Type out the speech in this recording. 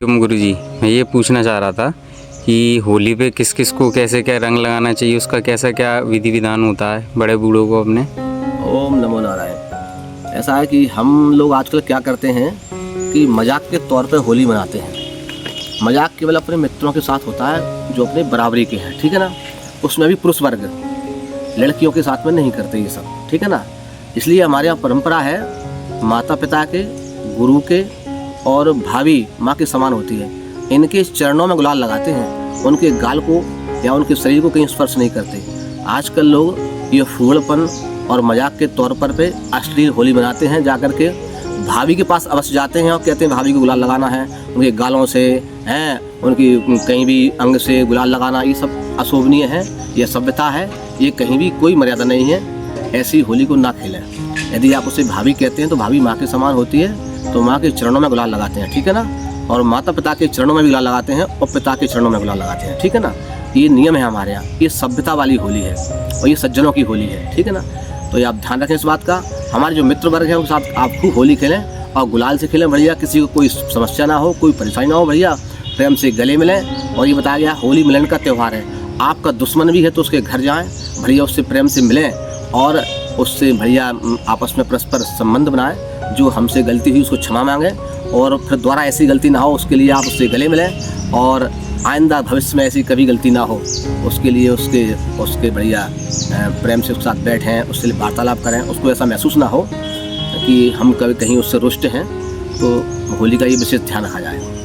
गुरुजी, मैं ये पूछना चाह रहा था कि होली पे किस किस को कैसे क्या रंग लगाना चाहिए, उसका कैसा क्या विधि विधान होता है बड़े बूढ़ों को अपने। ओम नमो नारायण। ऐसा है कि हम लोग आजकल क्या करते हैं कि मजाक के तौर पे होली मनाते हैं। मजाक केवल अपने मित्रों के साथ होता है जो अपने बराबरी के हैं, ठीक है ना। उसमें भी पुरुष वर्ग, लड़कियों के साथ में नहीं करते ये सब, ठीक है ना। इसलिए हमारे यहाँ परंपरा है, माता पिता के, गुरु के और भाभी माँ के समान होती है, इनके चरणों में गुलाल लगाते हैं, उनके गाल को या उनके शरीर को कहीं स्पर्श नहीं करते। आजकल लोग ये फूलपन और मजाक के तौर पर पे अश्लील होली मनाते हैं। जाकर के भाभी के पास अवश्य जाते हैं और कहते हैं भाभी को गुलाल लगाना है, उनके गालों से हैं, उनकी कहीं भी अंग से गुलाल लगाना, ये सब अशोभनीय है, ये सभ्यता है, ये कहीं भी कोई मर्यादा नहीं है। ऐसी होली को ना खेलें। यदि आप उसे भाभी कहते हैं तो भाभी माँ के समान होती है, तो माँ के चरणों में गुलाल लगाते हैं, ठीक है ना। और माता पिता के चरणों में भी गुलाल लगाते हैं और पिता के चरणों में गुलाल लगाते हैं, ठीक है ना। ये नियम है हमारे यहाँ, ये सभ्यता वाली होली है और ये सज्जनों की होली है, ठीक है ना। तो ये आप ध्यान रखें इस बात का। हमारे जो मित्र वर्ग हैं उनके साथ आप खूब होली खेलें और गुलाल से खेलें बढ़िया, किसी को कोई समस्या ना हो, कोई परेशानी ना हो, बढ़िया प्रेम से गले मिलें। और ये बताया गया होली मिलन का त्यौहार है, आपका दुश्मन भी है तो उसके घर जाएँ, बढ़िया उससे प्रेम से मिलें और उससे बढ़िया आपस में परस्पर संबंध बनाएं। जो हमसे गलती हुई उसको क्षमा मांगें और फिर दोबारा ऐसी गलती ना हो उसके लिए आप उससे गले मिलें और आइंदा भविष्य में ऐसी कभी गलती ना हो उसके लिए उसके बढ़िया प्रेम से उसके साथ बैठें, उससे वार्तालाप करें, उसको ऐसा महसूस ना हो कि हम कभी कहीं उससे रुष्ट हैं। तो होली का ये विशेष ध्यान रखा जाए।